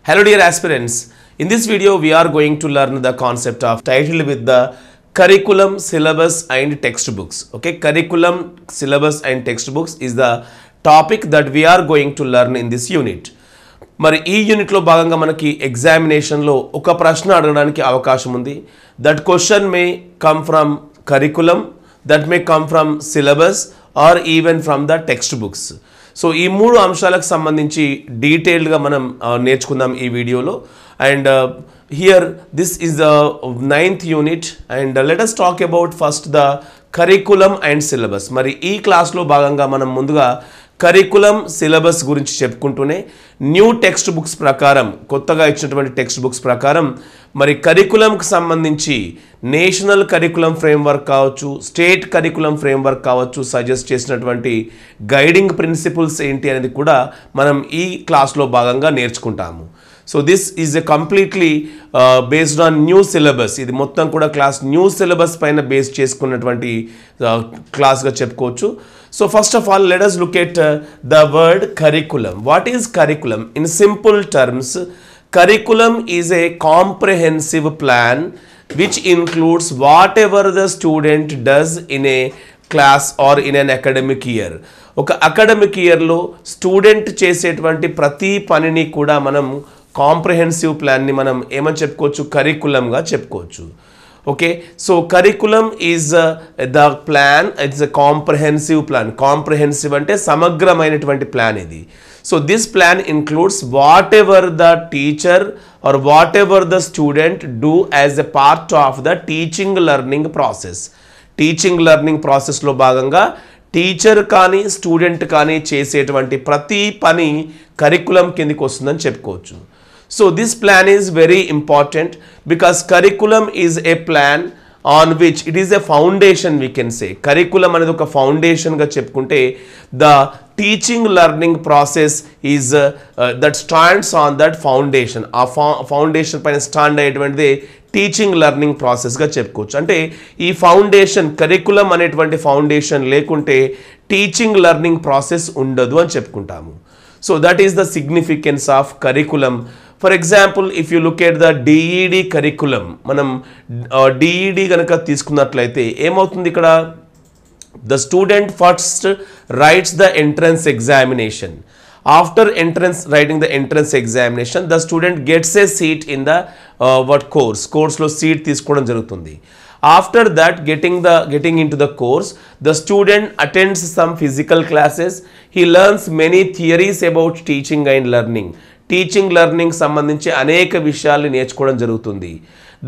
Hello dear aspirants, in this video we are going to learn the concept of titled with the curriculum, syllabus and textbooks. Okay, curriculum, syllabus and textbooks is the topic that we are going to learn in this unit. మరి ఈ యూనిట్లో భాగంగా మనకి ఎగ్జామినేషన్లో ఒక ప్రశ్న అడగడానికి అవకాశం ఉంది. That question may come from curriculum, that may come from syllabus or even from the text books. So ఈ మూడు అంశాలకు సంబంధించి డీటెయిల్డ్గా మనం నేర్చుకుందాం ఈ వీడియోలో. And here this is the 9th unit and let us talk about first the curriculum and syllabus. మరి ఈ క్లాస్లో భాగంగా మనం ముందుగా కరికులం సిలబస్ గురించి చెప్పుకుంటూనే న్యూ టెక్స్ట్ బుక్స్ ప్రకారం, కొత్తగా ఇచ్చినటువంటి టెక్స్ట్ బుక్స్ ప్రకారం మరి కరికులంకి సంబంధించి నేషనల్ కరికులం ఫ్రేమ్వర్క్ కావచ్చు, స్టేట్ కరికులం ఫ్రేమ్వర్క్ కావచ్చు, సజెస్ట్ చేసినటువంటి గైడింగ్ ప్రిన్సిపల్స్ ఏంటి అనేది కూడా మనం ఈ క్లాస్లో భాగంగా నేర్చుకుంటాము. So this is a completely based on new syllabus. ఇది మొత్తం కూడా క్లాస్ న్యూ సిలబస్ పైన బేస్ చేసుకున్నటువంటి క్లాస్గా చెప్పుకోవచ్చు. So first of all, let us look at the word curriculum. What is curriculum? In simple terms, curriculum is a comprehensive plan which includes whatever the student does in a class or in an academic year. ఒక academic ఇయర్లో student చేసేటువంటి ప్రతి పనిని కూడా మనం comprehensive ప్లాన్ని మనం ఏమని చెప్పుకోవచ్చు? కరికులంగా చెప్పుకోవచ్చు. Okay, so curriculum is the plan. It's a comprehensive plan. Comprehensive ante samagramainatuvanti plan idi. So this plan includes whatever the teacher or whatever the student do as a part of the teaching learning process. Teaching learning process lo bhaganga teacher కానీ student కానీ చేసేటువంటి ప్రతి పని curriculum కిందకి వస్తుందని చెప్పుకోవచ్చు. So this plan is very important because curriculum is a plan on which it is a foundation, we can say. Curriculum అనేది ఒక ఫౌండేషన్ గా చెప్పుకుంటే the teaching learning process is that stands on that foundation. ఆ foundation పైన stand అయ్యేటువంటిది teaching learning ప్రాసెస్గా చెప్పుకోవచ్చు. అంటే ఈ foundation, curriculum అనేటువంటి ఫౌండేషన్ లేకుంటే టీచింగ్ లెర్నింగ్ ప్రాసెస్ ఉండదు అని చెప్పుకుంటాము. So that is the significance of curriculum. For example, if you look at the DEd curriculum, మనం డిఈడి కనుక తీసుకున్నట్లయితే ఏమవుతుంది ఇక్కడ? The student first rights the entrance examination. After writing the entrance examination, the student gets a seat in the course lo seat తీసుకోవడం జరుగుతుంది. After that, getting into the course, the student attends some physical classes. He learns many theories about teaching and learning. Teaching learning సంబంధించి అనేక విషయాలు నేర్చుకోవడం జరుగుతుంది.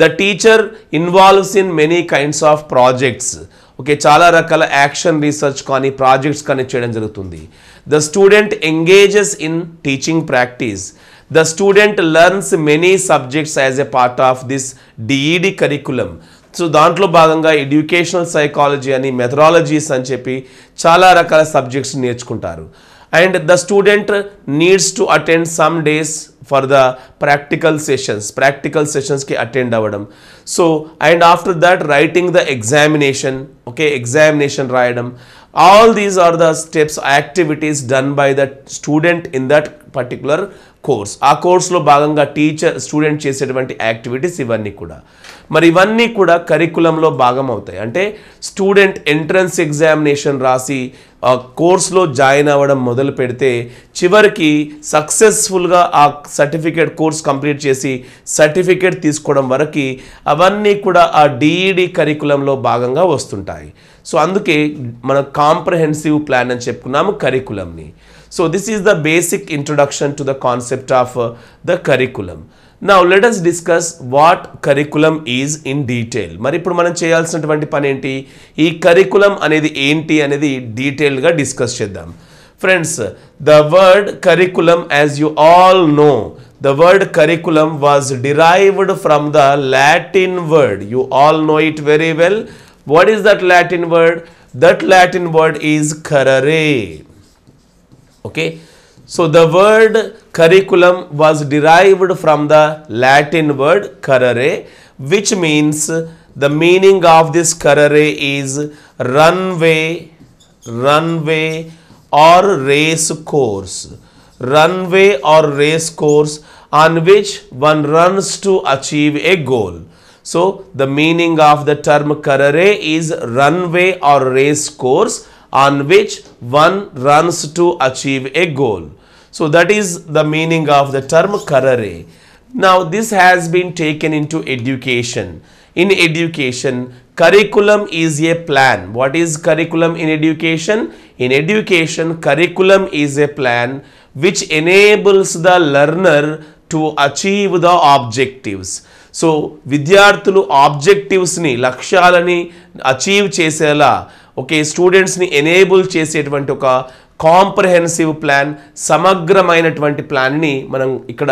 The teacher involves in many kinds of projects. Okay, చాలా రకాల action research కానీ projects కానీ చేయడం జరుగుతుంది. The student engages in teaching practice. The student learns many subjects as a part of this DEd curriculum. So దాంట్లో భాగంగా educational psychology అని, methodologies అని చెప్పి చాలా రకాల సబ్జెక్ట్స్ నేర్చుకుంటారు. And the student needs to attend some days for the practical sessions ki attend avadam. So and after that, writing the examination. Okay, examination rayadam. All these are the steps, activities done by the student in that particular course. ఆ కోర్స్లో భాగంగా student చేసేటువంటి activities ఇవన్నీ కూడా మరి ఇవన్నీ కూడా కరికులంలో భాగం అవుతాయి. అంటే స్టూడెంట్ ఎంట్రన్స్ ఎగ్జామినేషన్ రాసి కోర్స్లో జాయిన్ అవ్వడం మొదలు పెడితే చివరికి సక్సెస్ఫుల్గా ఆ సర్టిఫికేట్ కోర్స్ కంప్లీట్ చేసి సర్టిఫికేట్ తీసుకోవడం వరకు అవన్నీ కూడా ఆ డిఈడి కరికులంలో భాగంగా వస్తుంటాయి. సో అందుకే మన కాంప్రహెన్సివ్ ప్లాన్ అని చెప్పుకున్నాము కరికులంని. So this is the basic introduction to the concept of the curriculum. Now let us discuss what curriculum is in detail. మరి ఇప్పుడు మనం చేయాల్సినటువంటి పని ఏంటి? ఈ కరికులం అనేది ఏంటి అనేది డీటెయిల్గా డిస్కస్ చేద్దాం. Friends, the word curriculum, as you all know, the word curriculum was derived from the Latin word. You all know it very well. What is that Latin word? That Latin word is currere. Okay, so the word curriculum was derived from the Latin word currere, which means the meaning of this currere is runway or race course. Runway or race course on which one runs to achieve a goal. So the meaning of the term karare is runway or race course on which one runs to achieve a goal. So that is the meaning of the term karare. Now this has been taken into education. In education, curriculum is a plan. What is curriculum in education? In education, curriculum is a plan which enables the learner to achieve the objectives. So విద్యార్థులు ఆబ్జెక్టివ్స్ని లక్ష్యాలని achieve చేసేలా స్టూడెంట్స్ని enable చేసేటువంటి ఒక comprehensive plan, సమగ్రమైనటువంటి ప్లాన్ని మనం ఇక్కడ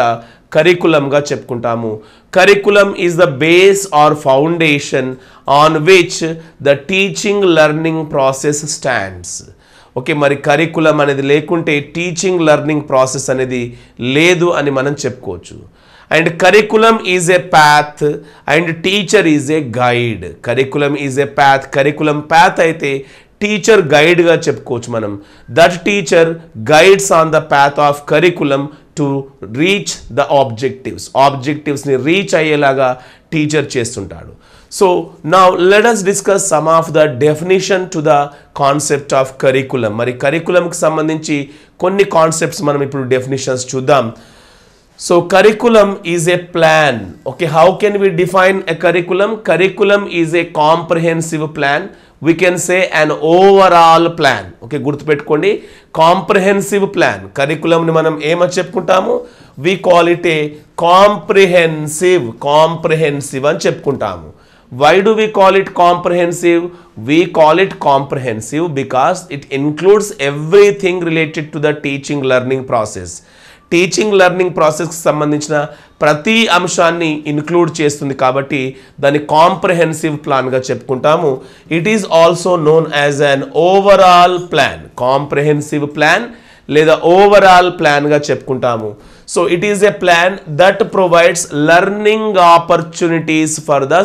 కరికులంగా చెప్పుకుంటాము. Curriculum is the base or foundation on which the teaching learning process stands. మరి కరికులం అనేది లేకుంటే టీచింగ్ లెర్నింగ్ ప్రాసెస్ అనేది లేదు అని మనం చెప్పుకోవచ్చు. And curriculum is a path and teacher is a guide. Curriculum is a path, curriculum path అయితే teacher గైడ్గా చెప్పుకోవచ్చు మనం. That teacher guides on the path of curriculum to reach the ఆబ్జెక్టివ్స్ని రీచ్ అయ్యేలాగా టీచర్ చేస్తుంటాడు. So now let us discuss some of the definition to the concept of curriculum. మరి కరికులంకి సంబంధించి కొన్ని కాన్సెప్ట్స్ మనం ఇప్పుడు డెఫినేషన్స్ చూద్దాం. So curriculum is a plan. How can we define a curriculum? Curriculum is a comprehensive plan. We can say an overall plan. గుర్తుపెట్టుకోండి, comprehensive plan. కరికులంని మనం ఏమని చెప్పుకుంటాము? we call it a comprehensive అని చెప్పుకుంటాము. Why do we call it comprehensive? We call it comprehensive because it includes everything related to the teaching learning process. Teaching learning ప్రాసెస్కి సంబంధించిన ప్రతి అంశాన్ని ఇన్క్లూడ్ చేస్తుంది కాబట్టి దాన్ని కాంప్రహెన్సివ్ ప్లాన్గా చెప్పుకుంటాము. It is also known as an overall plan. Comprehensive plan లేదా overall ప్లాన్గా చెప్పుకుంటాము. So it is a plan that provides learning opportunities for the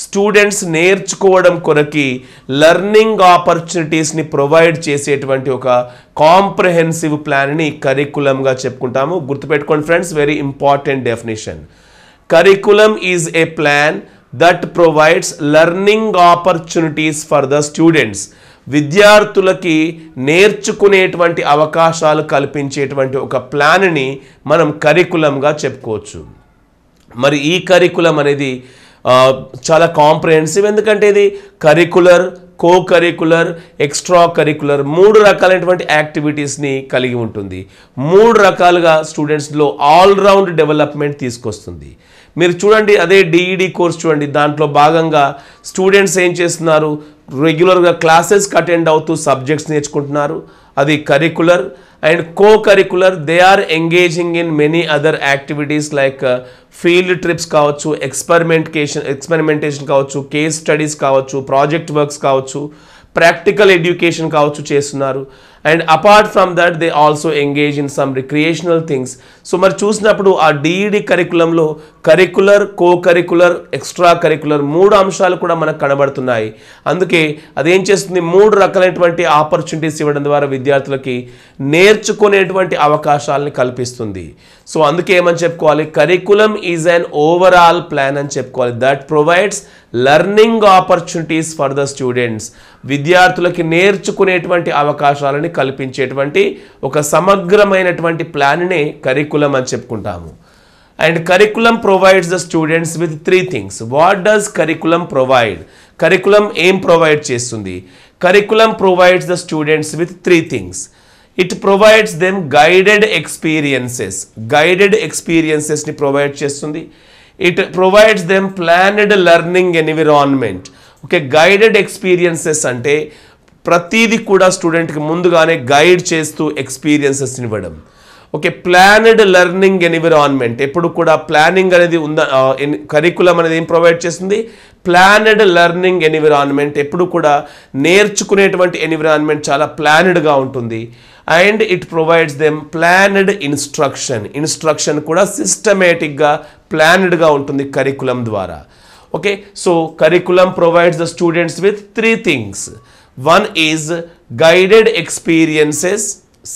students నేర్చుకోవడం కొరకి లెర్నింగ్ ఆపర్చునిటీస్ని ప్రొవైడ్ చేసేటువంటి ఒక కాంప్రహెన్సివ్ ప్లాన్ని కరికులంగా చెప్పుకుంటాము. గుర్తుపెట్టుకోండి friends, very important definition. Curriculum is A plan that provides learning opportunities for the students. విద్యార్థులకి నేర్చుకునేటువంటి అవకాశాలు కల్పించేటువంటి ఒక ప్లాన్ని మనం కరికులంగా చెప్పుకోవచ్చు. మరి ఈ కరికులం అనేది చాలా కాంప్రహెన్సివ్. ఎందుకంటే ఇది curricular, co curricular, extra curricular 3 రకాలైనటువంటి యాక్టివిటీస్ని కలిగి ఉంటుంది. 3 రకాలుగా స్టూడెంట్స్లో ఆల్రౌండ్ డెవలప్మెంట్ తీసుకొస్తుంది. మీరు చూడండి, అదే డిఈడి కోర్స్ చూడండి, దాంట్లో భాగంగా స్టూడెంట్స్ ఏం చేస్తున్నారు? రెగ్యులర్గా క్లాసెస్కి అటెండ్ అవుతూ సబ్జెక్ట్స్ నేర్చుకుంటున్నారు. అది curricular. And co curricular, they are engaging in many other activities like field trips కావచ్చు, ఎక్స్పెరిమెంటేషన్ కావచ్చు, కేస్ స్టడీస్ కావచ్చు, ప్రాజెక్ట్ వర్క్స్ కావచ్చు, ప్రాక్టికల్ ఎడ్యుకేషన్ కావచ్చు చేస్తున్నారు. And apart from that they also engage in some recreational things. So మరి చూసినప్పుడు ఆ DEd కరికులంలో curricular, co curricular, extra curricular 3 అంశాలు కూడా మనకు కనబడుతున్నాయి. అందుకే అదేం చేస్తుంది? 3 రకాలైనటువంటి ఆపర్చునిటీస్ ఇవ్వడం ద్వారా విద్యార్థులకి నేర్చుకునేటువంటి అవకాశాలని కల్పిస్తుంది. సో అందుకే ఏమని చెప్పుకోవాలి? Curriculum is an overall plan అని చెప్పుకోవాలి. That provides learning opportunities for the students. విద్యార్థులకి నేర్చుకునేటువంటి అవకాశాలని కల్పించేటువంటి ఒక సమగ్రమైనటువంటి ప్లాన్నే కరికులం అని చెప్పుకుంటాము. And curriculum provides the students with 3 things. What does curriculum provide? Curriculum ఏం ప్రొవైడ్ చేస్తుంది? Curriculum provides the students with 3 things. It provides them guided experiences. Guided ఎక్స్పీరియన్సెస్ని provide చేస్తుంది. It provides them planned learning environment. Guided experiences అంటే ప్రతిదీ కూడా స్టూడెంట్కి ముందుగానే guide చేస్తూ ఎక్స్పీరియన్సెస్ ఇవ్వడం. ప్లానెడ్ లెర్నింగ్ ఎన్విరాన్మెంట్, ఎప్పుడు కూడా ప్లానింగ్ అనేది ఉందా? కరికులం అనేది ఏం ప్రొవైడ్ చేస్తుంది? Planned learning environment. ఎప్పుడు కూడా నేర్చుకునేటువంటి ఎన్విరాన్మెంట్ చాలా ప్లానెడ్గా ఉంటుంది. And it provides them planned instruction కూడా సిస్టమేటిక్గా ప్లానెడ్గా ఉంటుంది కరికులం ద్వారా. So curriculum provides the students with 3 things. One is guided experiences,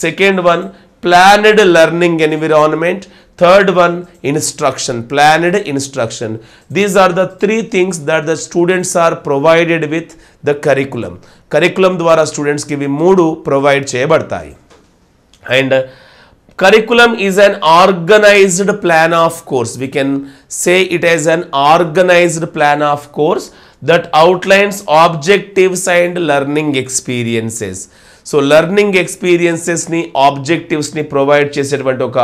second one planned learning environment. Third one, instruction, planned instruction. These are the three things that the students are provided with the curriculum. Curriculum ద్వారా students కి ఇవి మూడు provide చేయబడతాయి. And curriculum is an organized plan of course. We can say it as an organized plan of course that outlines objectives and learning experiences. So learning experiences ni objectives ni provide చేసేటువంటి ఒక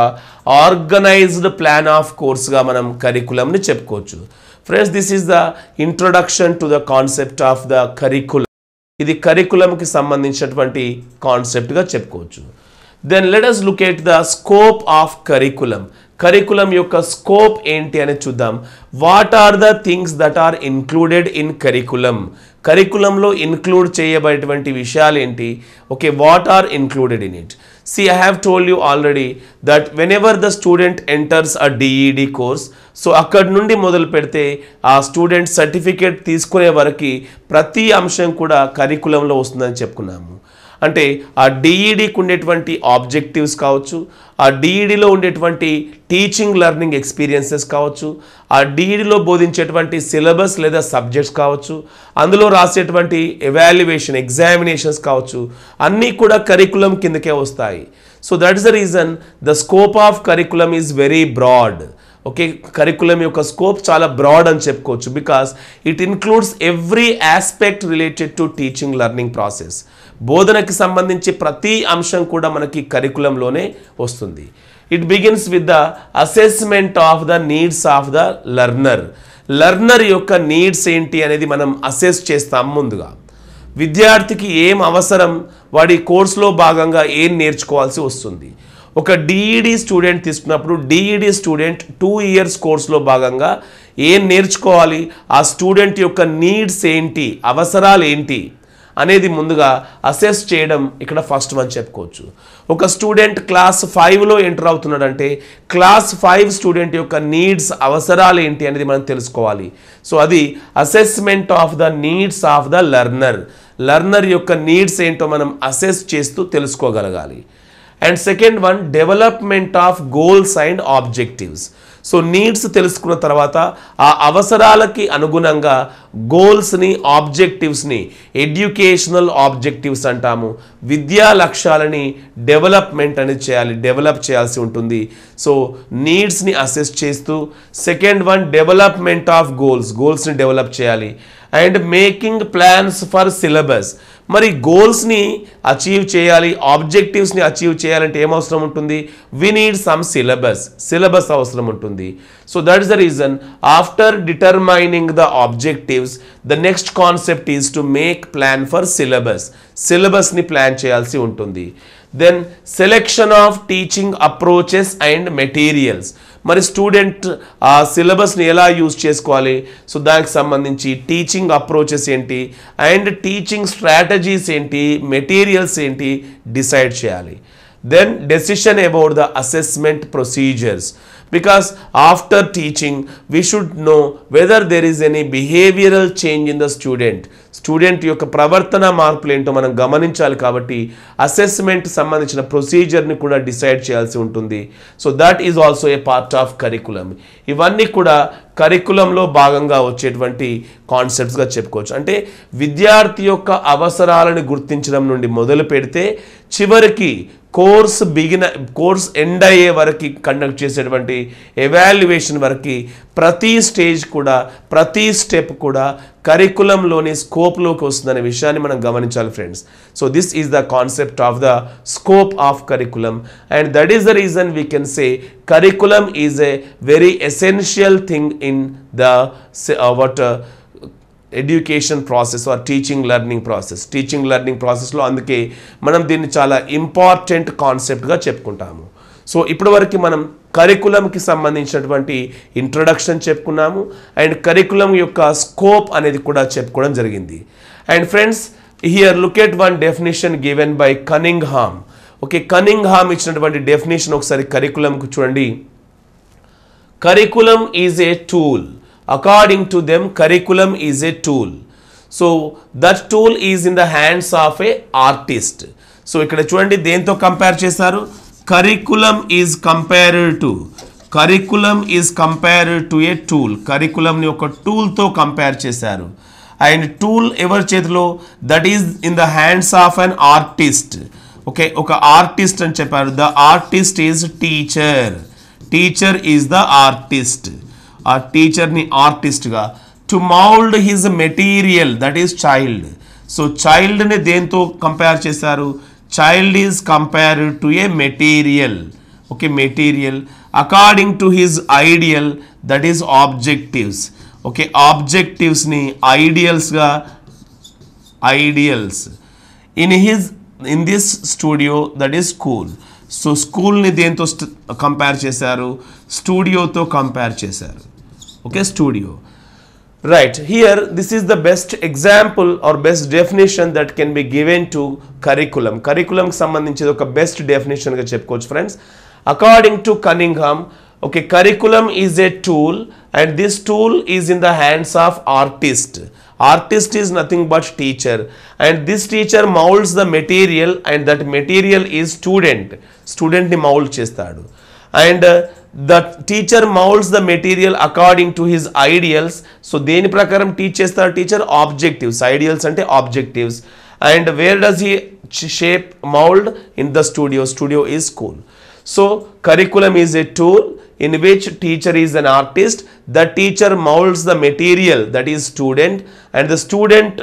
organized plan of course గా మనం curriculum ని చెప్పుకోవచ్చు. Friends, this is the introduction to the concept of the curriculum. ఇది curriculum కి సంబంధించినటువంటి concept గా చెప్పుకోవచ్చు. Then let us look at the scope of curriculum. Curriculum యొక్క scope ఏంటి అని చూద్దాం. What are the things that are included in curriculum? Curriculum లో include చేయబడేటువంటి విషయాలు ఏంటి? Okay, what are included in it? See, I have told you already that whenever the student enters a DED course, so అక్కడ నుండి మొదలు పెడితే ఆ student certificate తీసుకునే వరకు ప్రతి అంశం కూడా కరికులంలో వస్తుందని చెప్పుకున్నాము. అంటే ఆ డిఈడికి ఉండేటువంటి ఆబ్జెక్టివ్స్ కావచ్చు, ఆ డిఈడిలో ఉండేటువంటి టీచింగ్ లెర్నింగ్ ఎక్స్పీరియన్సెస్ కావచ్చు, ఆ డిఈడిలో బోధించేటువంటి సిలబస్ లేదా సబ్జెక్ట్స్ కావచ్చు, అందులో రాసేటువంటి ఎవాల్యుయేషన్ ఎగ్జామినేషన్స్ కావచ్చు, అన్నీ కూడా కరికులం కిందకే వస్తాయి. So that is the reason the scope of curriculum is very broad. Okay, curriculum యొక్క స్కోప్ చాలా బ్రాడ్ అని చెప్పుకోవచ్చు. Because it includes every aspect related to teaching learning process. బోధనకి సంబంధించి ప్రతి అంశం కూడా మనకి కరికులంలోనే వస్తుంది. It begins with the assessment of the needs of the learner. Learner యొక్క నీడ్స్ ఏంటి అనేది మనం అసెస్ చేస్తాం. ముందుగా విద్యార్థికి ఏం అవసరం, వాడి కోర్సులో భాగంగా ఏం నేర్చుకోవాల్సి వస్తుంది. ఒక డిఈడి స్టూడెంట్ తీసుకున్నప్పుడు డిఈడి స్టూడెంట్ 2 ఇయర్స్ కోర్సులో భాగంగా ఏం నేర్చుకోవాలి, ఆ స్టూడెంట్ యొక్క నీడ్స్ ఏంటి, అవసరాలు ఏంటి అనేది ముందుగా అసెస్ చేయడం ఇక్కడ ఫస్ట్ వన్ చెప్పుకోవచ్చు. ఒక స్టూడెంట్ క్లాస్ 5లో ఎంటర్ అవుతున్నాడంటే క్లాస్ 5 స్టూడెంట్ యొక్క నీడ్స్ అవసరాలు ఏంటి అనేది మనం తెలుసుకోవాలి. సో అది assessment of the needs of the learner. Learner యొక్క నీడ్స్ ఏంటో మనం అసెస్ చేస్తూ తెలుసుకోగలగాలి. And second one, development of goals and objectives. So needs తెలుసుకున్న తర్వాత ఆ అవసరాలకి అనుగుణంగా గోల్స్ని, ఆబ్జెక్టివ్స్ని, ఎడ్యుకేషనల్ ఆబ్జెక్టివ్స్ అంటాము, విద్యా లక్ష్యాలని డెవలప్మెంట్ అనేది డెవలప్ చేయాల్సి ఉంటుంది. సో నీడ్స్ని అసెస్ చేస్తూ, సెకండ్ వన్ డెవలప్మెంట్ ఆఫ్ గోల్స్ని డెవలప్ చేయాలి. And making plans for syllabus. మరి గోల్స్ని అచీవ్ చేయాలి, ఆబ్జెక్టివ్స్ని అచీవ్ చేయాలంటే ఏం అవసరం ఉంటుంది? వి నీడ్ సమ్ సిలబస్ అవసరం ఉంటుంది. So that is the reason after determining the objectives the next concept is to make plan for సిలబస్ని ప్లాన్ చేయాల్సి ఉంటుంది. Then selection of teaching approaches and materials. మరి స్టూడెంట్ ఆ సిలబస్ని ఎలా యూజ్ చేసుకోవాలి, సో దానికి సంబంధించి టీచింగ్ అప్రోచెస్ ఏంటి అండ్ టీచింగ్ స్ట్రాటజీస్ ఏంటి, మెటీరియల్స్ ఏంటి డిసైడ్ చేయాలి. Then decision about the assessment procedures. Because after teaching we should know whether there is any behavioral change in the student యొక్క ప్రవర్తన మార్పులు ఏంటో మనం గమనించాలి. కాబట్టి అసెస్మెంట్ సంబంధించిన ప్రొసీజర్ని కూడా డిసైడ్ చేయాల్సి ఉంటుంది. So that is also a part of curriculum. ఇవన్నీ కూడా కరికులంలో భాగంగా వచ్చేటువంటి కాన్సెప్ట్స్గా చెప్పుకోవచ్చు. అంటే విద్యార్థి యొక్క అవసరాలను గుర్తించడం నుండి మొదలు పెడితే చివరికి కోర్స్ ఎండ్ అయ్యే వరకు కండక్ట్ చేసేటువంటి ఎవాల్యుయేషన్ వరకు ప్రతి స్టేజ్ కూడా, ప్రతి స్టెప్ కూడా కరికులంలోని స్కోప్లోకి వస్తుందనే విషయాన్ని మనం గమనించాలి friends. So this is the concept of the scope of curriculum and that is the reason we can say curriculum is a very essential thing in the education process or teaching learning ప్రాసెస్లో. అందుకే మనం దీన్ని చాలా important కాన్సెప్ట్గా చెప్పుకుంటాము. So ఇప్పటివరకు మనం కరికులంకి సంబంధించినటువంటి introduction చెప్పుకున్నాము అండ్ కరికులం యొక్క స్కోప్ అనేది కూడా చెప్పుకోవడం జరిగింది. And friends, here look at one definition given by Cunningham. Okay, Cunningham ఇచ్చినటువంటి డెఫినేషన్ ఒకసారి కరికులంకు చూడండి. Curriculum is A tool. According to them, curriculum is a tool. So that tool is in the hands of a artist. So ఇక్కడ చూడండి దేంతో compare చేశారు? curriculum is compared to a tool. Curriculum ని ఒక tool తో compare చేశారు. And tool ఎవరి చేతిలో? That is in the hands of an artist. Okay, ఒక ఆర్టిస్ట్ అని చెప్పారు. The artist is teacher. Teacher is the artist. ఆ టీచర్ని ఆర్టిస్ట్గా. To mould his material, that is child. So చైల్డ్ని దేంతో కంపేర్ చేశారు? Child is compared to a material. Okay, material. According to his ideal, that is objectives. Okay, ఆబ్జెక్టివ్స్ని ఐడియల్స్గా, ideals. In this studio, that is school. So స్కూల్ని దేంతో compare చేశారు? స్టూడియోతో compare చేశారు. Okay, studio. Right, here this is the best example or best definition that can be given to curriculum. Curriculum కి సంబంధించి ఒక best definition గా చెప్పుకోవచ్చు friends. According to Cunningham, okay, curriculum is a tool and this tool is in the hands of artist. Artist is nothing but teacher and this teacher molds the material and that material is student. Student ni mold chestadu. And the teacher molds the material according to his ideals. So deni prakaram teach chestadu teacher? Objectives. Ideals ante objectives. And where does he shape, mold? In the studio. Studio is school. So curriculum is a tool in which teacher is an artist. The teacher molds the material, that is student, and the student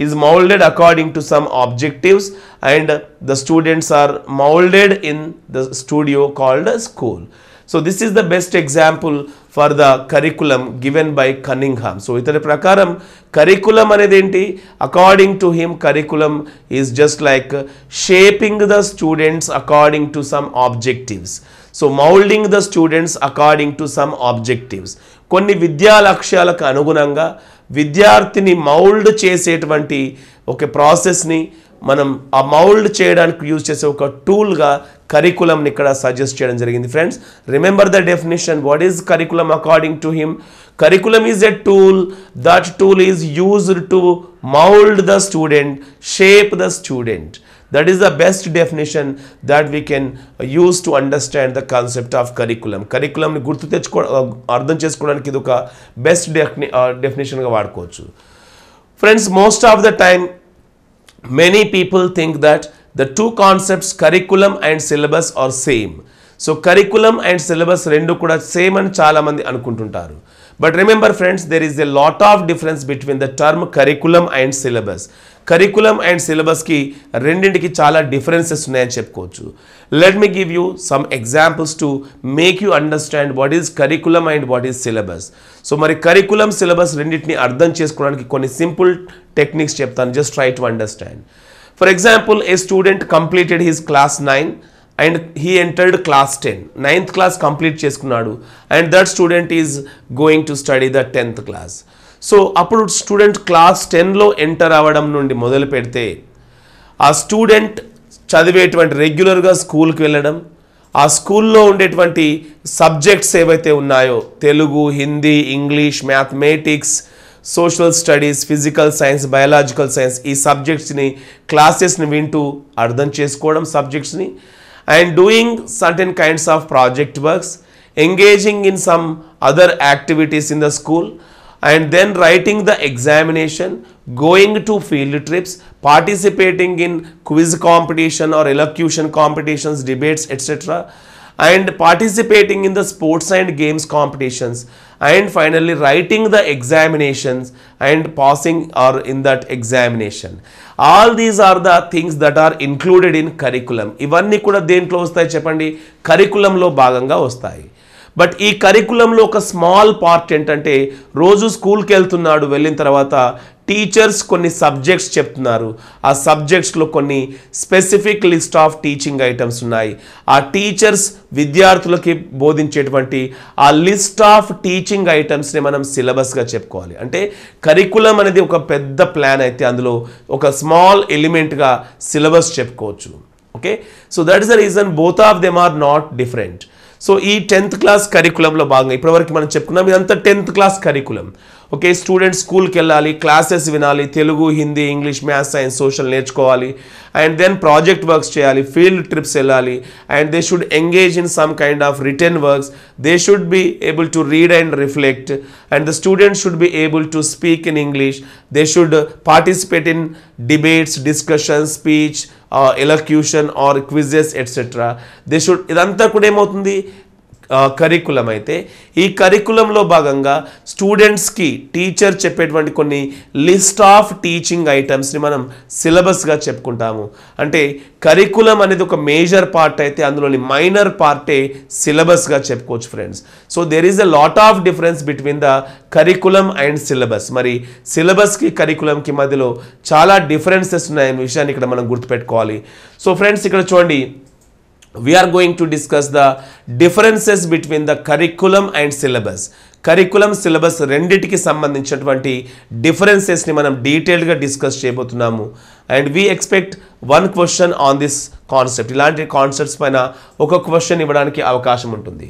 is molded according to some objectives, and the students are molded in the studio called a school. So this is the best example for the curriculum given by Cunningham. So itari prakaram curriculum anedi enti? According to him, curriculum is just like shaping the students according to some objectives. So molding the students according to some objectives. కొన్ని విద్యా లక్ష్యాలకు అనుగుణంగా విద్యార్థిని mould చేసేటువంటి ఒక ప్రాసెస్ని మనం ఆ మౌల్డ్ చేయడానికి యూజ్ చేసే ఒక టూల్గా కరికులంని ఇక్కడ సజెస్ట్ చేయడం జరిగింది friends. Remember the definition. What is curriculum according to him? Curriculum is a tool. That tool is used to mold the student, shape the student. That is the best definition that we can use to understand the concept of curriculum. Curriculum ni gurtu techuko ardham chesukodaniki idu oka best definition ga vadukochu. Friends, most of the time many people think that the two concepts curriculum and syllabus are same. So curriculum and syllabus rendu kuda same ani chaala mandi anukuntuntaru. But remember friends, there is a lot of difference between the term curriculum and syllabus. Curriculum and syllabus ki రెండింటికి చాలా differences ఉన్నాయని చెప్పుకోవచ్చు. Let me give you some examples to make you understand what is curriculum and what is syllabus. So మరి curriculum, syllabus రెండింటిని అర్థం చేసుకోవడానికి కొన్ని simple techniques చెప్తాను. Just try to understand. For example, a student completed his class 9 and he entered class 10. 9th class complete చేసుకున్నాడు and that student is going to study the 10th class. So అప్పుడు student class 10లో enter అవ్వడం నుండి మొదలు పెడితే ఆ student చదివేటువంటి రెగ్యులర్గా స్కూల్కి వెళ్ళడం, ఆ స్కూల్లో ఉండేటువంటి సబ్జెక్ట్స్ ఏవైతే ఉన్నాయో Telugu, Hindi, English, mathematics, social studies, physical science, biological science, ఈ సబ్జెక్ట్స్ని క్లాసెస్ని వింటూ అర్థం చేసుకోవడం సబ్జెక్ట్స్ని, and doing certain kinds of project works, engaging in some other activities in the school, and then writing the examination, going to field trips, participating in quiz competition or elocution competitions, debates, etc., and participating in the sports and games competitions, and finally writing the examinations and passing or in that examination. All these are the things that are included in curriculum. ఇవన్నీ కూడా దేంట్లో వస్తాయి చెప్పండి? కరికులంలో భాగంగా వస్తాయి. But ఈ కరికులంలో ఒక small part ఏంటంటే రోజు స్కూల్కి వెళ్తున్నాడు, వెళ్ళిన తర్వాత టీచర్స్ కొన్ని సబ్జెక్ట్స్ చెప్తున్నారు, ఆ సబ్జెక్ట్స్లో కొన్ని specific list of teaching items ఉన్నాయి. ఆ టీచర్స్ విద్యార్థులకి బోధించేటువంటి ఆ లిస్ట్ ఆఫ్ టీచింగ్ ఐటమ్స్ని మనం సిలబస్గా చెప్పుకోవాలి. అంటే కరికులం అనేది ఒక పెద్ద ప్లాన్ అయితే అందులో ఒక స్మాల్ ఎలిమెంట్గా సిలబస్ చెప్పుకోవచ్చు. Okay, so that is the reason both of them are not different. So ఈ 10th క్లాస్ కరికులంలో భాగంగా ఇప్పటివరకు మనం చెప్పుకున్నాం, ఇదంతా 10th class curriculum. Okay, students స్కూల్కి వెళ్ళాలి, క్లాసెస్ వినాలి, Telugu, Hindi, English, maths, science, social నేర్చుకోవాలి, అండ్ దెన్ ప్రాజెక్ట్ వర్క్స్ చేయాలి, ఫీల్డ్ ట్రిప్స్ వెళ్ళాలి, and they should engage in some kind of return works, they should be able to read and reflect, and the students should be able to speak in English, they should participate in debates, discussion, speech, elocution or quizzes etcetera. They should, ఇదంతా కూడా ఏమవుతుంది, curriculum. అయితే ఈ కరికులంలో భాగంగా స్టూడెంట్స్కి teacher చెప్పేటువంటి కొన్ని list of teaching ఐటమ్స్ని మనం సిలబస్గా చెప్పుకుంటాము. అంటే కరికులం అనేది ఒక మేజర్ పార్ట్ అయితే అందులోని మైనర్ పార్టే సిలబస్గా చెప్పుకోవచ్చు friends. So there is a lot of difference between the curriculum and syllabus. మరి సిలబస్కి కరికులంకి మధ్యలో చాలా డిఫరెన్సెస్ ఉన్నాయనే విషయాన్ని ఇక్కడ మనం గుర్తుపెట్టుకోవాలి. సో ఫ్రెండ్స్ ఇక్కడ చూడండి, we are going to discuss the differences between the curriculum and syllabus. Curriculum, syllabus రెండిటికి సంబంధించినటువంటి డిఫరెన్సెస్ని మనం డీటెయిల్గా డిస్కస్ చేయబోతున్నాము. And we expect one question on this concept. ఇలాంటి కాన్సెప్ట్స్ పైన ఒక క్వశ్చన్ ఇవ్వడానికి అవకాశం ఉంటుంది.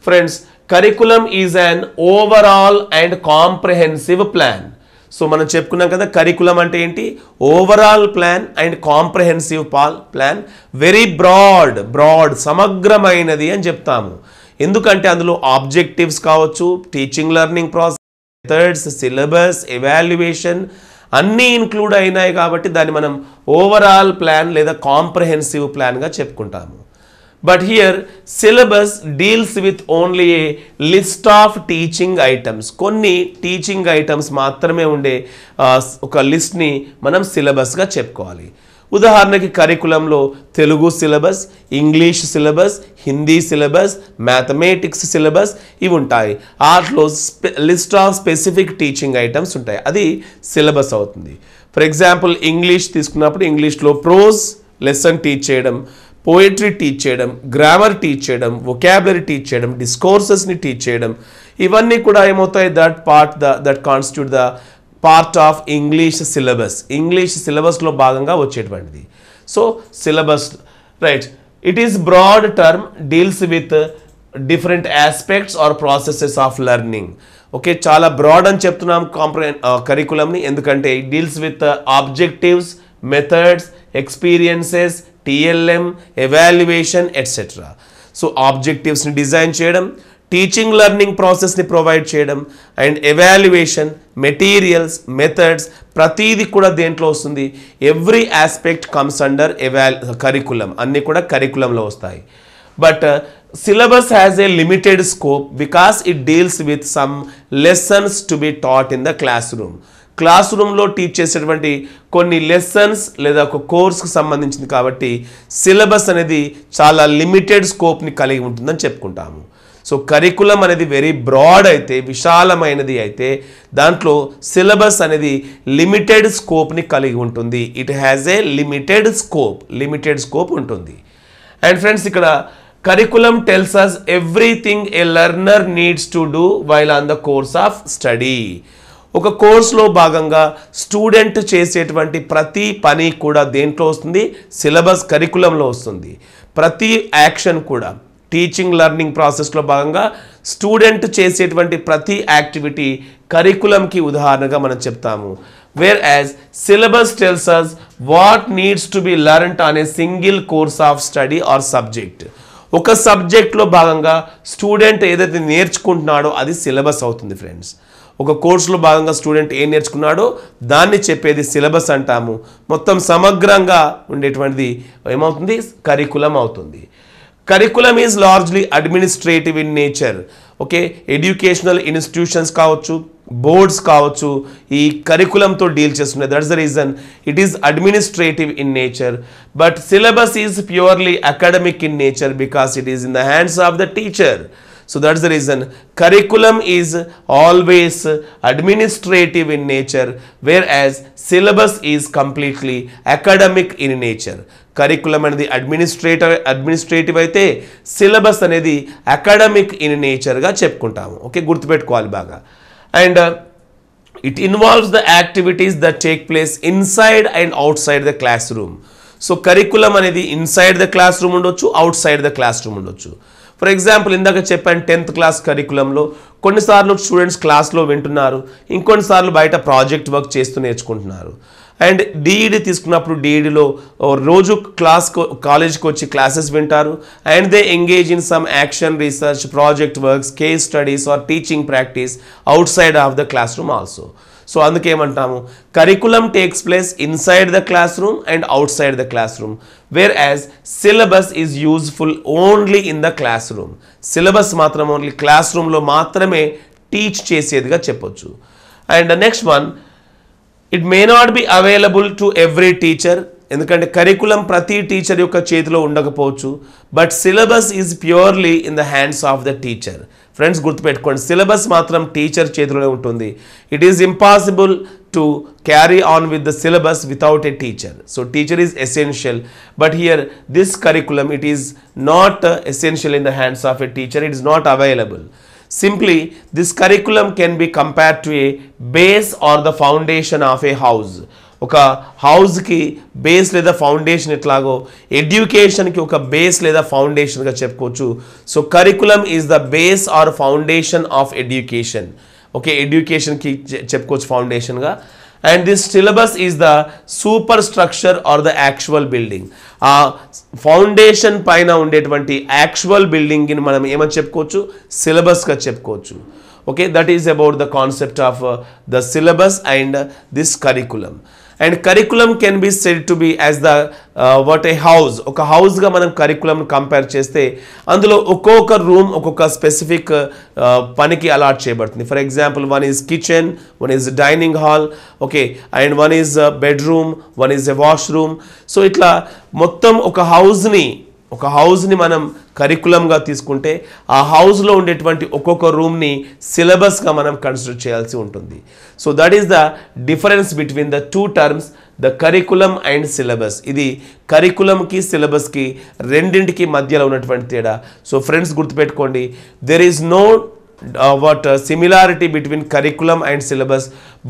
Friends, curriculum is an overall and comprehensive plan. So మనం చెప్పుకున్నాం కదా, కరికులం అంటే ఏంటి, overall plan and comprehensive plan, very broad సమగ్రమైనది అని చెప్తాము. ఎందుకంటే అందులో ఆబ్జెక్టివ్స్ కావచ్చు, teaching learning process, methods, syllabus, evaluation అన్నీ ఇంక్లూడ్ అయినాయి కాబట్టి దాన్ని మనం ఓవరాల్ ప్లాన్ లేదా కాంప్రహెన్సివ్ ప్లాన్గా చెప్పుకుంటాము. But here syllabus deals with only a list of teaching items. కొన్ని టీచింగ్ ఐటమ్స్ మాత్రమే ఉండే ఒక లిస్ట్ని మనం సిలబస్గా చెప్పుకోవాలి. ఉదాహరణకి కరికులంలో Telugu syllabus, English syllabus, Hindi syllabus, mathematics syllabus ఇవి ఉంటాయి. వాటిలో list of specific teaching items ఉంటాయి, అది సిలబస్ అవుతుంది. ఫర్ ఎగ్జాంపుల్ ఇంగ్లీష్ తీసుకున్నప్పుడు ఇంగ్లీష్లో ప్రోజ్ లెసన్ టీచ్ చేయడం, పోయిట్రీ టీచ్ చేయడం, గ్రామర్ టీచ్ చేయడం, వొకాబులరీ టీచ్ చేయడం, డిస్కోర్సెస్ని టీచ్ చేయడం, ఇవన్నీ కూడా ఏమవుతాయి, that constitute the part of English syllabus. English సిలబస్లో భాగంగా వచ్చేటువంటిది. So syllabus, right, it is broad term, deals with different aspects or processes of learning. Okay, చాలా బ్రాడ్ అని చెప్తున్నాం కరికులంని, ఎందుకంటే it deals with objectives, methods, experiences, TLM, evaluation etcetera. So ఆబ్జెక్టివ్స్ని design చేయడం, teaching learning ప్రాసెస్ని ప్రొవైడ్ చేయడం, and evaluation, materials, methods ప్రతీది కూడా దేంట్లో వస్తుంది, every aspect comes under curriculum, అన్నీ కూడా కరికులంలో వస్తాయి. But syllabus has a limited scope because it deals with some lessons to be taught in the classroom. Class రూమ్లో టీచ్ చేసేటువంటి కొన్ని లెసన్స్ లేదా ఒక కోర్స్కి సంబంధించింది కాబట్టి సిలబస్ అనేది చాలా లిమిటెడ్ స్కోప్ని కలిగి ఉంటుందని చెప్పుకుంటాము. సో కరికులం అనేది వెరీ బ్రాడ్ అయితే, విశాలమైనది అయితే, దాంట్లో సిలబస్ అనేది లిమిటెడ్ స్కోప్ని కలిగి ఉంటుంది. It has a limited scope ఉంటుంది. అండ్ ఫ్రెండ్స్, ఇక్కడ curriculum tells us everything a learner needs to do while on the course of study. ఒక కోర్సులో భాగంగా స్టూడెంట్ చేసేటువంటి ప్రతి పని కూడా దేంట్లో వస్తుంది, సిలబస్ కరికులంలో వస్తుంది. ప్రతి యాక్షన్ కూడా టీచింగ్ లెర్నింగ్ ప్రాసెస్లో భాగంగా స్టూడెంట్ చేసేటువంటి ప్రతి యాక్టివిటీ కరికులంకి ఉదాహరణగా మనం చెప్తాము. Where as syllabus tells us what needs to be learnt on a single course of study or subject. ఒక సబ్జెక్ట్లో భాగంగా స్టూడెంట్ ఏదైతే నేర్చుకుంటున్నాడో అది సిలబస్ అవుతుంది ఫ్రెండ్స్. ఒక కోర్సులో భాగంగా స్టూడెంట్ ఏం నేర్చుకున్నాడో దాన్ని చెప్పేది సిలబస్ అంటాము. మొత్తం సమగ్రంగా ఉండేటువంటిది ఏమవుతుంది, కరికులం అవుతుంది. Curriculum is largely administrative in nature. Okay, educational institutions కావచ్చు, బోర్డ్స్ కావచ్చు, ఈ కరికులంతో డీల్ చేస్తున్నాయి. That's the reason it is administrative in nature. But syllabus is purely academic in nature because it is in the hands of the teacher. So that's the reason curriculum is always administrative in nature, whereas syllabus is completely academic in nature. Curriculum అనేది administrative అయితే syllabus అనేది academic in నేచర్గా చెప్పుకుంటాము. Okay, గుర్తుపెట్టుకోవాలి బాగా. And it involves the activities that take place inside and outside the class room. So curriculum అనేది inside the class room ఉండొచ్చు, out side the class room ఉండొచ్చు. For for example ఇందాక చెప్పాను 10th class కరికులంలో కొన్నిసార్లు students క్లాస్లో వింటున్నారు, ఇంకొన్నిసార్లు బయట project work చేస్తూ నేర్చుకుంటున్నారు. అండ్ డిఈడి తీసుకున్నప్పుడు డిఈడిలో రోజు కాలేజ్కి వచ్చి క్లాసెస్ వింటారు and they engage in some action research, project works, case studies or teaching practice outside of the classroom also. So అందుకేమంటాము curriculum takes place inside the classroom and outside the classroom, whereas syllabus is useful only in the classroom. Syllabus మాత్రం only class రూమ్లో మాత్రమే teach చేసేదిగా చెప్పొచ్చు. And next one, it may not be available to every teacher, ఎందుకంటే curriculum ప్రతి teacher యొక్క చేతిలో ఉండకపోవచ్చు, but syllabus is purely in the hands of the teacher. Friends గుర్తుపెట్టుకోండి, సిలబస్ మాత్రం టీచర్ చేతిలోనే ఉంటుంది. It is impossible to carry on with the syllabus without a teacher. So teacher is essential, but here this curriculum it is not essential in the hands of a teacher, it is not available. Simply, this curriculum can be compared to a base or the foundation of a house. ఒక హౌస్కి base లేదా foundation ఎట్లాగో ఎడ్యుకేషన్కి ఒక base లేదా ఫౌండేషన్గా చెప్పుకోవచ్చు. So curriculum is the base or foundation of education. Okay, ఎడ్యుకేషన్కి చెప్పుకోవచ్చు ఫౌండేషన్గా. And this syllabus is the superstructure or the actual building. ఆ ఫౌండేషన్ పైన ఉండేటువంటి యాక్చువల్ బిల్డింగ్ని మనం ఏమని చెప్పుకోవచ్చు, సిలబస్గా చెప్పుకోవచ్చు. Okay, that is about the concept of the syllabus and this curriculum. And curriculum can be said to be as the what a house. ఒక హౌస్గా మనం కరికులం కంపేర్ చేస్తే అందులో ఒక్కొక్క రూమ్ ఒక్కొక్క స్పెసిఫిక్ పనికి అలాట్ చేయబడుతుంది. For example, one is kitchen, one is dining hall, okay, and one is bedroom, one is a washroom. So ఇట్లా మొత్తం ఒక హౌస్ని మనం కరికులంగా తీసుకుంటే ఆ హౌస్లో ఉండేటువంటి ఒక్కొక్క రూమ్ని సిలబస్గా మనం కన్సిడర్ చేయాల్సి ఉంటుంది. So that is the difference between the two terms, the curriculum and syllabus. ఇది కరికులంకి సిలబస్కి రెండింటికి మధ్యలో ఉన్నటువంటి తేడా. సో ఫ్రెండ్స్ గుర్తుపెట్టుకోండి, there is no similarity between curriculum and syllabus.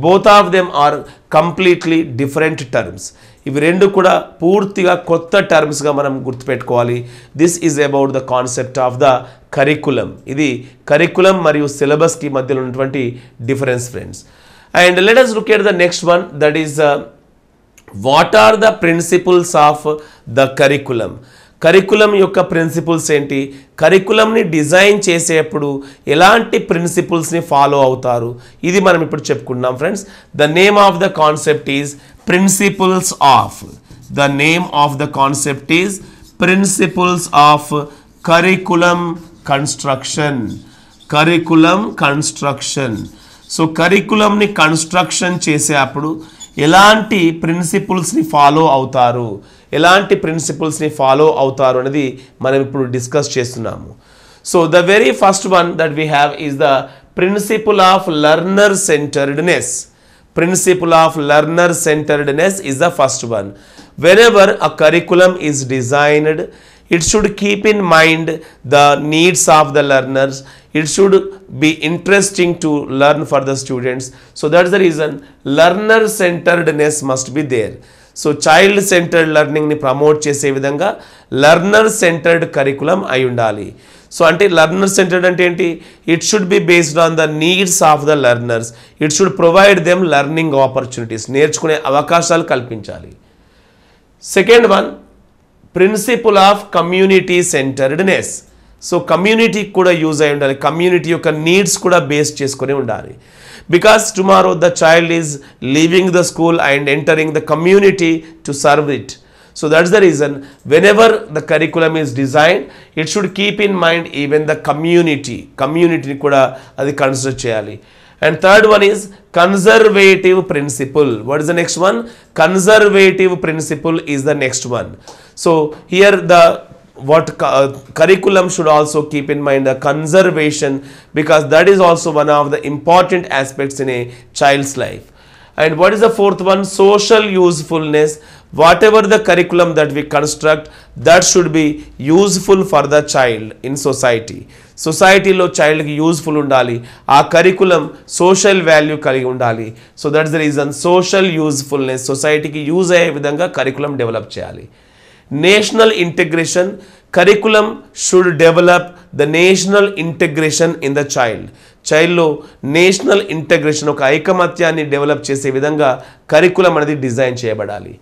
Both of them are completely different terms. ఇవి రెండు కూడా పూర్తిగా కొత్త టర్మ్స్గా మనం గుర్తుపెట్టుకోవాలి. This is about the concept of the curriculum. ఇది కరికులం మరియు సిలబస్కి మధ్యలో ఉన్నటువంటి difference friends. And let us look at the next one, that is what are the principles of the curriculum. Curriculum యొక్క ప్రిన్సిపల్స్ ఏంటి, కరికులంని డిజైన్ చేసేప్పుడు ఎలాంటి ప్రిన్సిపల్స్ని follow అవుతారు, ఇది మనం ఇప్పుడు చెప్పుకున్నాం friends. The name of the concept is principles of. The name of the concept is principles of curriculum construction. Curriculum construction. So కరికులంని కన్స్ట్రక్షన్ చేసేటప్పుడు ఎలాంటి ప్రిన్సిపల్స్ని ఫాలో అవుతారు, ఎలాంటి ప్రిన్సిపల్స్ని ఫాలో అవుతారు అనేది మనం ఇప్పుడు డిస్కస్ చేస్తున్నాము. So the very first one that we have is the principle of learner centredness. Principle of learner centeredness is the first one. Whenever a curriculum is designed, it should keep in mind the needs of the learners. It should be interesting to learn for the students. So that's the reason learner centeredness must be there. So child centered learning ni promote chese vidhanga learner centered curriculum ayi undali. So అంటే learner centred అంటే ఏంటి, it should be based on the needs of the learners. It should provide them learning opportunities, నేర్చుకునే అవకాశాలు కల్పించాలి. Second one, principle of community centredness. So కమ్యూనిటీకి కూడా use అయి ఉండాలి, కమ్యూనిటీ యొక్క నీడ్స్ కూడా బేస్ చేసుకొని ఉండాలి. Because tomorrow the child is leaving the school and entering the community to serve it. So that's the reason whenever the curriculum is designed, it should keep in mind even the community kuda adi consider cheyali. And third one is conservative principle. What is the next one? Conservative principle is the next one. So here the curriculum should also keep in mind the conservation, because that is also one of the important aspects in a child's life. And what is the fourth one? Social usefulness. Whatever the curriculum that we construct, that should be useful for the child in society. Society lo child ki useful undali, aa curriculum social value kaligi undali. So that's the reason social usefulness, society ki use ayye vidhanga curriculum develop cheyali. National integration, curriculum should develop the national integration in the చైల్డ్లో national integration, ఒక ఐకమత్యాన్ని develop చేసే విధంగా curriculum అనేది design చేయబడాలి.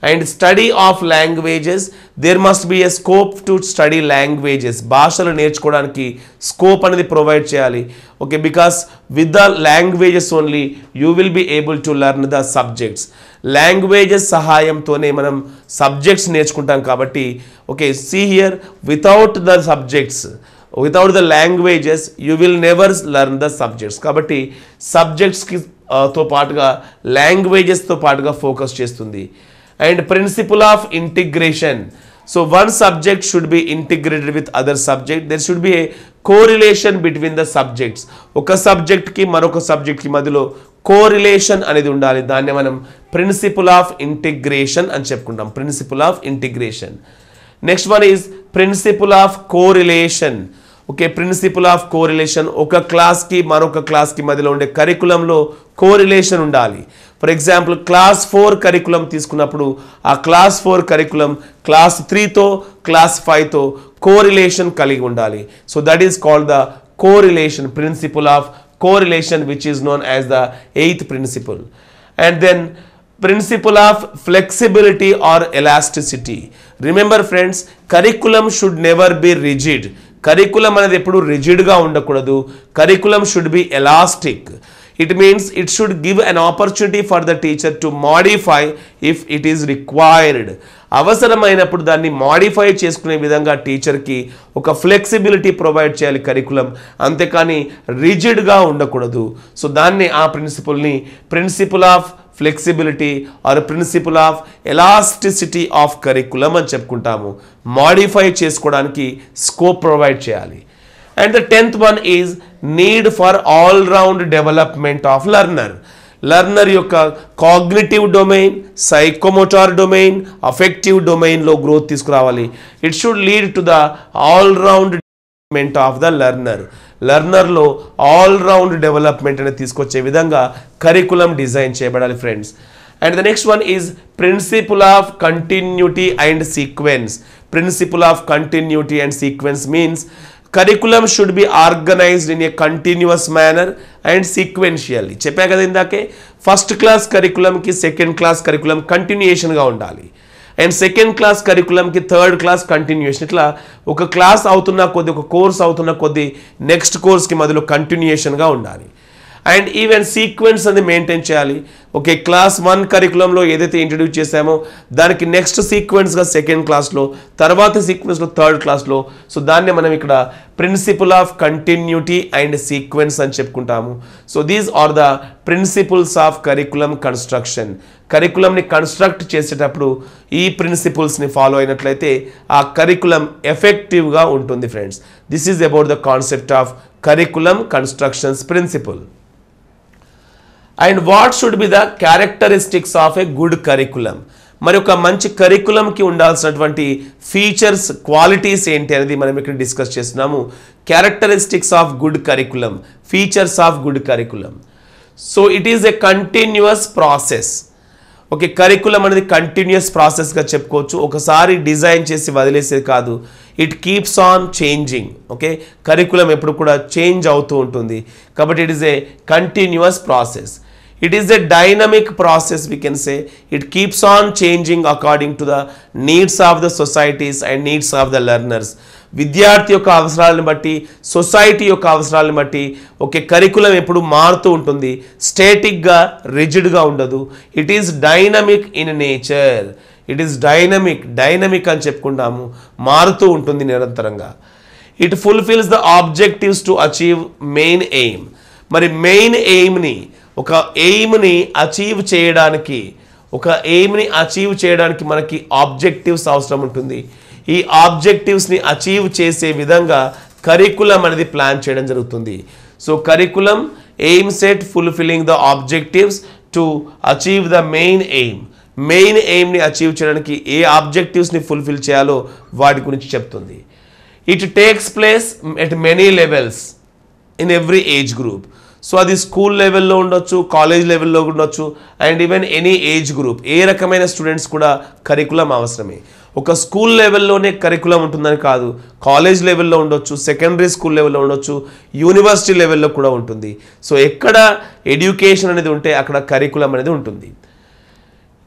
And study of languages, there must be a scope to study languages, భాషలు నేర్చుకోవడానికి scope అనేది ప్రొవైడ్ చేయాలి. Okay, because with the languages only you will be able to learn the subjects. Languages సహాయంతోనే మనం subjects నేర్చుకుంటాం కాబట్టి, okay, see here, without the subjects, without the languages you will never learn the subjects. కాబట్టి సబ్జెక్ట్స్కి తో పాటుగా లాంగ్వేజెస్తో పాటుగా ఫోకస్ చేస్తుంది. And principle of integration, so one subject should be integrated with other subject, there should be a correlation between the subjects. ఒక సబ్జెక్ట్కి మరొక సబ్జెక్ట్కి మధ్యలో కోరిలేషన్ అనేది ఉండాలి. దాన్ని మనం ప్రిన్సిపల్ ఆఫ్ ఇంటిగ్రేషన్ అని చెప్పుకుంటాం, principle of integration. Next one is principle of correlation. Okay, principle of correlation, ఒక క్లాస్కి మరొక క్లాస్కి మధ్యలో ఉండే కరికులంలో కోరిలేషన్ ఉండాలి. ఫర్ ఎగ్జాంపుల్ క్లాస్ 4 కరికులం తీసుకున్నప్పుడు ఆ క్లాస్ 4 కరికులం క్లాస్ 3తో క్లాస్ 5తో కోరిలేషన్ కలిగి ఉండాలి. So that is called the correlation, principle of correlation, which is known as the 8th principle. And then principle of flexibility or elasticity. Remember friends, curriculum should never be rigid. Curriculum అనేది ఎప్పుడు rigid గా ఉండకూడదు. Curriculum should be elastic. It means it should give an opportunity for the teacher to modify if it is required. అవసరమైనప్పుడు దాన్ని modify చేసుకునే విధంగా టీచర్కి ఒక ఫ్లెక్సిబిలిటీ ప్రొవైడ్ చేయాలి కరికులం, అంతేకాని రిజిడ్గా ఉండకూడదు. సో దాన్ని ఆ ప్రిన్సిపల్ని principle of flexibility or principle of elasticity of curriculum అని చెప్పుకుంటాము. మాడిఫై చేసుకోవడానికి స్కోప్ ప్రొవైడ్ చేయాలి. And the 10th one is need for all-round development of learner. Learner యొక్క cognitive domain, psychomotor domain, affective డొమైన్లో గ్రోత్ తీసుకురావాలి. It should lead to the all round development of the learner. లెర్నర్లో all round development అనేది తీసుకొచ్చే విధంగా curriculum design చేయబడాలి friends. And the next one is principle of continuity and sequence. Principle of continuity and sequence means curriculum should be organized in a continuous manner and sequentially. చెప్పా కదా ఇందాకే, first class కరికులంకి second class curriculum కంటిన్యూషన్గా ఉండాలి, and second class కరికులంకి third class continuation. ఇట్లా ఒక class అవుతున్న కొద్ది, ఒక కోర్స్ అవుతున్న కొద్ది నెక్స్ట్ కోర్స్కి మధ్యలో కంటిన్యూషన్గా ఉండాలి. అండ్ ఈవెన్ సీక్వెన్స్ అనేది మెయింటైన్ చేయాలి. ఓకే, క్లాస్ 1 కరికులంలో ఏదైతే ఇంట్రడ్యూస్ చేసామో దానికి నెక్స్ట్ సీక్వెన్స్గా సెకండ్ క్లాస్లో, తర్వాత సీక్వెన్స్లో థర్డ్ క్లాస్లో. సో దాన్ని మనం ఇక్కడ principle of continuity and sequence అని చెప్పుకుంటాము. So these are the principles of curriculum construction. కరికులంని కన్స్ట్రక్ట్ చేసేటప్పుడు ఈ ప్రిన్సిపల్స్ని ఫాలో అయినట్లయితే ఆ కరికులం ఎఫెక్టివ్గా ఉంటుంది friends. This is about the concept of curriculum constructions principle. And what should be the characteristics of a good curriculum. మరి ఒక మంచి కరికులంకి ఉండాల్సినటువంటి ఫీచర్స్, క్వాలిటీస్ ఏంటి అనేది మనం ఇక్కడ డిస్కస్ చేస్తున్నాము. Characteristics of good curriculum, features of good curriculum. So it is a continuous process. Okay, curriculum అనేది కంటిన్యూస్ ప్రాసెస్గా చెప్పుకోవచ్చు. ఒకసారి డిజైన్ చేసి వదిలేసేది కాదు, it keeps on changing. Okay, curriculum ఎప్పుడు కూడా చేంజ్ అవుతూ ఉంటుంది కాబట్టి it is a continuous process. It is a dynamic process, we can say. It keeps on changing according to the needs of the societies and needs of the learners. విద్యార్థి యొక్క అవసరాలను బట్టి, society యొక్క అవసరాలను బట్టి ఓకే కరికులం ఎప్పుడు మారుతూ ఉంటుంది, స్టేటిక్గా రిజిడ్గా ఉండదు. It is dynamic in nature. It is dynamic అని చెప్పుకుంటాము, మారుతూ ఉంటుంది నిరంతరంగా. It fulfils the objectives to achieve main aim. మరి మెయిన్ ఎయిమ్ని, ఒక ఎయిమ్ని అచీవ్ చేయడానికి మనకి ఆబ్జెక్టివ్స్ అవసరం ఉంటుంది. ఈ ఆబ్జెక్టివ్స్ని అచీవ్ చేసే విధంగా కరికులం అనేది ప్లాన్ చేయడం జరుగుతుంది. So curriculum aims at fulfilling the objectives to achieve the main aim. Main ఎయిమ్ని అచీవ్ చేయడానికి ఏ ఆబ్జెక్టివ్స్ని ఫుల్ఫిల్ చేయాలో వాటి గురించి చెప్తుంది. It takes place at many levels in every age group. So అది స్కూల్ లెవెల్లో ఉండొచ్చు, కాలేజ్ లెవెల్లో ఉండొచ్చు, and even any age group, ఏ రకమైన స్టూడెంట్స్ కూడా కరికులం అవసరమే. ఒక స్కూల్ లెవెల్లోనే కరికులం ఉంటుందని కాదు, కాలేజ్ లెవెల్లో ఉండొచ్చు, సెకండరీ స్కూల్ లెవెల్లో ఉండొచ్చు, యూనివర్సిటీ లెవెల్లో కూడా ఉంటుంది. సో ఎక్కడ ఎడ్యుకేషన్ అనేది ఉంటే అక్కడ కరికులం అనేది ఉంటుంది.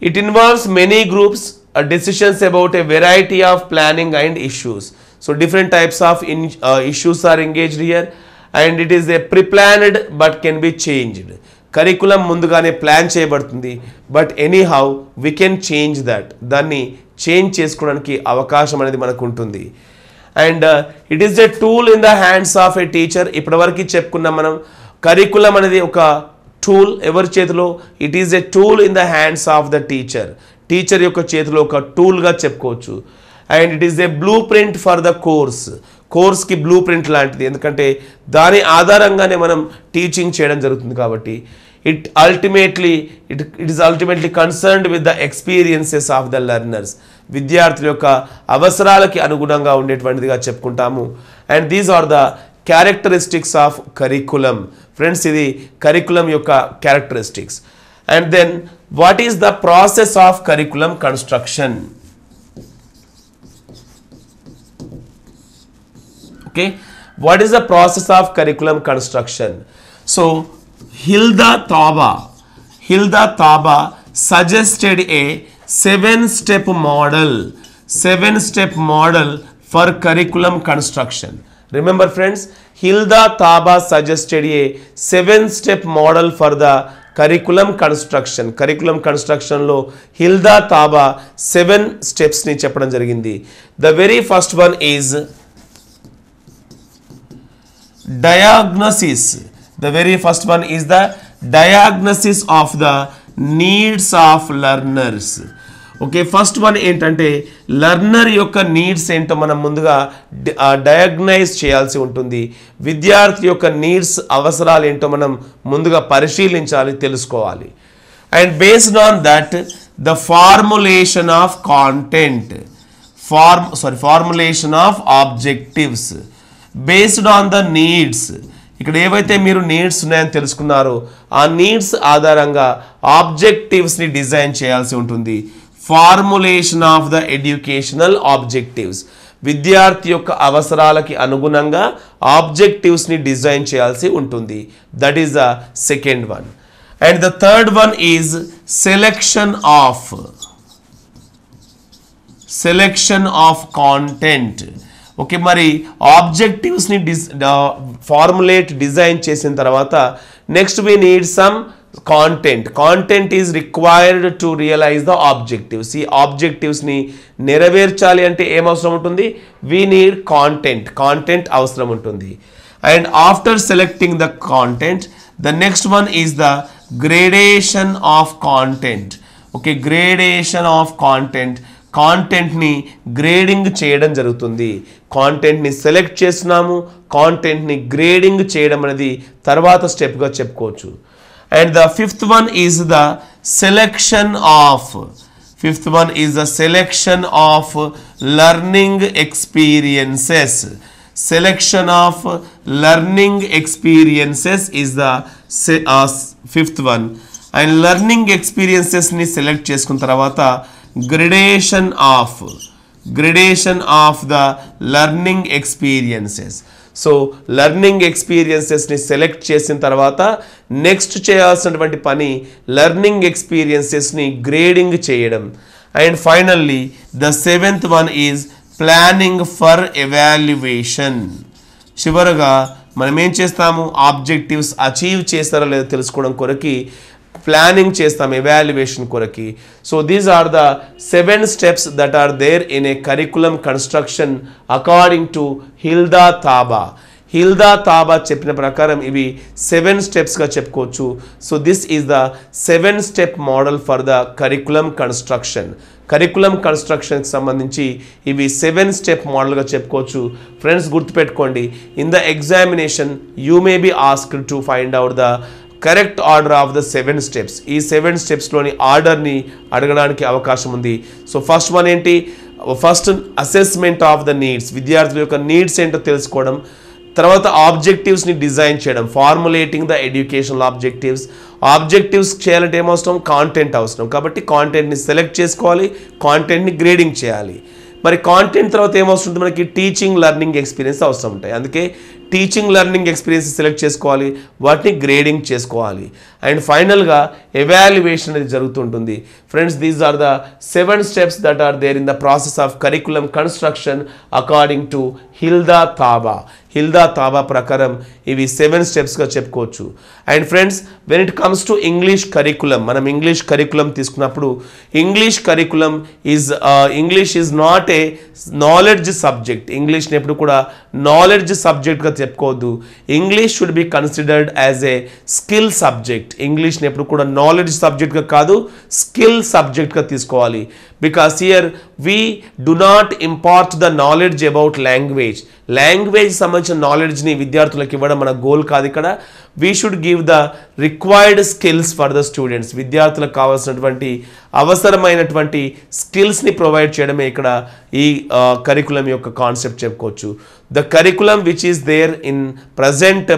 It involves many groups decisions about a variety of planning and issues. So different types of issues are engaged here, and it is a pre-planned but can be changed. Curriculum ముందుగానే plan చేయబడుతుంది, but anyhow we can change that, దాన్ని change చేసుకోవడానికి అవకాశం అనేది మనకు ఉంటుంది. And it is a tool in the hands of a teacher. ఇప్పటివరకు చెప్పుకున్నాం మనం, కరికులం అనేది ఒక టూల్ ఎవరి చేతిలో, it is a tool in the hands of the teacher. Teacher యొక్క చేతిలో ఒక టూల్గా చెప్పుకోవచ్చు. And it is a blueprint for the కోర్స్కి బ్లూ ప్రింట్ లాంటిది, ఎందుకంటే దాని ఆధారంగానే మనం టీచింగ్ చేయడం జరుగుతుంది కాబట్టి. It is ultimately concerned with the experiences of the learners. విద్యార్థుల యొక్క అవసరాలకి అనుగుణంగా ఉండేటువంటిదిగా చెప్పుకుంటాము. And these are the characteristics of curriculum. Friends, ఇది కరికులం యొక్క characteristics. And then what is the process of curriculum construction? Okay, what is the process of curriculum construction? So Hilda Taba suggested a 7-step model for curriculum construction. Remember friends, Hilda Taba suggested a 7-step model for the curriculum కన్స్ట్రక్షన్లో Hilda Taba 7 స్టెప్స్ని చెప్పడం జరిగింది. The very first one is diagnosis. Diagnosis of the needs of learners. Okay, first one ఏంటంటే learner యొక్క needs ఏంటో మనం ముందుగా diagnose చేయాల్సి ఉంటుంది. విద్యార్థి యొక్క నీడ్స్, అవసరాలు ఏంటో మనం ముందుగా పరిశీలించాలి, తెలుసుకోవాలి. And based on that the formulation of content, formulation of objectives based on the needs. ఇక్కడ ఏవైతే మీరు నీడ్స్ ఉన్నాయని తెలుసుకున్నారో ఆ నీడ్స్ ఆధారంగా ఆబ్జెక్టివ్స్ని డిజైన్ చేయాల్సి ఉంటుంది. Formulation of the educational objectives, విద్యార్థి యొక్క అవసరాలకి అనుగుణంగా ఆబ్జెక్టివ్స్ని డిజైన్ చేయాల్సి ఉంటుంది. That is the second one. And the third one is selection of content. Okay, మరి ఆబ్జెక్టివ్స్ని డిజైన్ చేసిన తర్వాత next we need some content is required to realize the objectives. ఈ ఆబ్జెక్టివ్స్ని నెరవేర్చాలి అంటే ఏం అవసరం ఉంటుంది? we need content అవసరం ఉంటుంది. And after selecting the content, the next one is the gradation of content. Okay, gradation of కాంటెంట్ని గ్రేడింగ్ చేయడం జరుగుతుంది. కాంటెంట్ని సెలెక్ట్ చేస్తున్నాము, కాంటెంట్ని గ్రేడింగ్ చేయడం అనేది తర్వాత స్టెప్గా చెప్పుకోవచ్చు. And the fifth one is the selection of learning experiences. Selection of learning experiences is the fifth one. And learning experiences ni select చేసుకున్న తర్వాత gradation of the learning experiences. So learning ఎక్స్పీరియన్సెస్ని select చేసిన తర్వాత నెక్స్ట్ చేయాల్సినటువంటి పని learning ఎక్స్పీరియన్సెస్ని grading చేయడం. And finally the seventh one is planning for evaluation. చివరగా మనం ఏం చేస్తాము? ఆబ్జెక్టివ్స్ అచీవ్ చేస్తారా లేదో తెలుసుకోవడం కొరకి ప్లానింగ్ చేస్తాం, ఎవాల్యుయేషన్ కొరకి. So these are the 7 steps that are there in a curriculum construction according to Hilda Taba చెప్పిన ప్రకారం ఇవి 7 స్టెప్స్గా చెప్పుకోవచ్చు. So this is the 7-step model for the curriculum కన్స్ట్రక్షన్కి సంబంధించి ఇవి 7-step మోడల్గా చెప్పుకోవచ్చు. ఫ్రెండ్స్, గుర్తుపెట్టుకోండి, in the examination you may be asked to find out the correct order of the 7 steps. ఈ 7 stepsలోని ఆర్డర్ని అడగడానికి అవకాశం ఉంది. సో ఫస్ట్ వన్ ఏంటి? First assessment of the needs, విద్యార్థుల యొక్క నీడ్స్ ఏంటో తెలుసుకోవడం. తర్వాత ఆబ్జెక్టివ్స్ని డిజైన్ చేయడం, ఫార్ములేటింగ్ ద ఎడ్యుకేషనల్ ఆబ్జెక్టివ్స్ చేయాలంటే ఏమవసరం, కాంటెంట్ అవసరం. కాబట్టి కాంటెంట్ని సెలెక్ట్ చేసుకోవాలి, కాంటెంట్ని గ్రేడింగ్ చేయాలి. మరి కాంటెంట్ తర్వాత ఏమవసరం, మనకి టీచింగ్ లెర్నింగ్ ఎక్స్పీరియన్స్ అవసరం ఉంటాయి. అందుకే టీచింగ్ లెర్నింగ్ ఎక్స్పీరియన్స్ సెలెక్ట్ చేసుకోవాలి, వాటిని గ్రేడింగ్ చేసుకోవాలి. అండ్ ఫైనల్గా ఎవాల్యుయేషన్ అనేది జరుగుతుంటుంది. Friends, these are the 7 steps that are there in the process of curriculum construction according to Hilda Taba ప్రకారం ఇవి 7 స్టెప్స్గా చెప్పుకోవచ్చు. And friends, when it comes to English curriculum, మనం ఇంగ్లీష్ కరికులం తీసుకున్నప్పుడు English curriculum English is not a knowledge subject. ఇంగ్లీష్ని ఎప్పుడు కూడా knowledge సబ్జెక్ట్గా చెప్పుకోవద్దు. English should be considered as a skill subject. ఇంగ్లీష్ని ఎప్పుడు కూడా నాలెడ్జ్ సబ్జెక్ట్గా కాదు, స్కిల్ సబ్జెక్ట్గా తీసుకోవాలి. Because here we do not impart the knowledge about language సంబంధించిన నాలెడ్జ్ని విద్యార్థులకు ఇవ్వడం మన గోల్ కాదు. ఇక్కడ we should give the required skills for the students. విద్యార్థులకు కావాల్సినటువంటి అవసరమైనటువంటి స్కిల్స్ని ప్రొవైడ్ చేయడమే ఇక్కడ ఈ కరికులం యొక్క కాన్సెప్ట్ చెప్పుకోవచ్చు. The curriculum which is there in present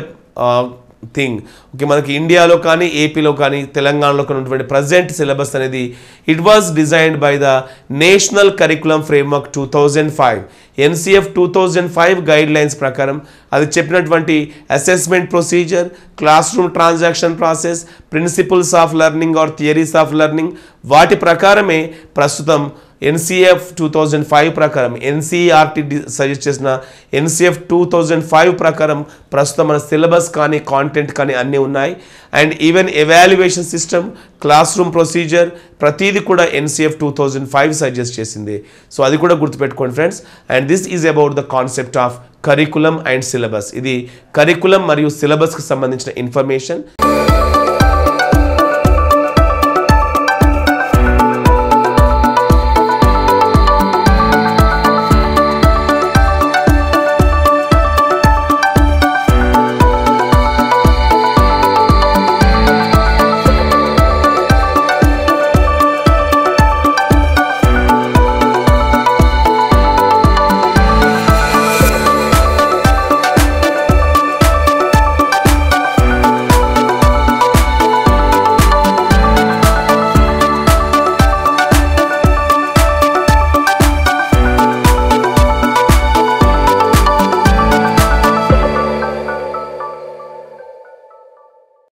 thing. Okay, మనకి ఇండియాలో కానీ ఏపీలో కానీ తెలంగాణలో కానీ ఉన్నటువంటి ప్రజెంట్ సిలబస్ అనేది it was designed by the national curriculum framework 2005. NCF 2005 guidelines ప్రకారం అది చెప్పినటువంటి assessment procedure, classroom transaction process, principles of learning or theories of learning, వాటి ప్రకారమే ప్రస్తుతం NCF 2005 ప్రకారం, NCERT సజెస్ట్ చేసిన NCF 2005 ప్రకారం ప్రస్తుతం మన సిలబస్ కానీ కాంటెంట్ కానీ అన్నీ ఉన్నాయి. And even evaluation system, class room procedure, ప్రతిదీ కూడా NCF 2005 సజెస్ట్ చేసింది. సో అది కూడా గుర్తుపెట్టుకోండి friends. And this is about the concept of curriculum and syllabus. ఇది కరికులం మరియు సిలబస్కి సంబంధించిన ఇన్ఫర్మేషన్.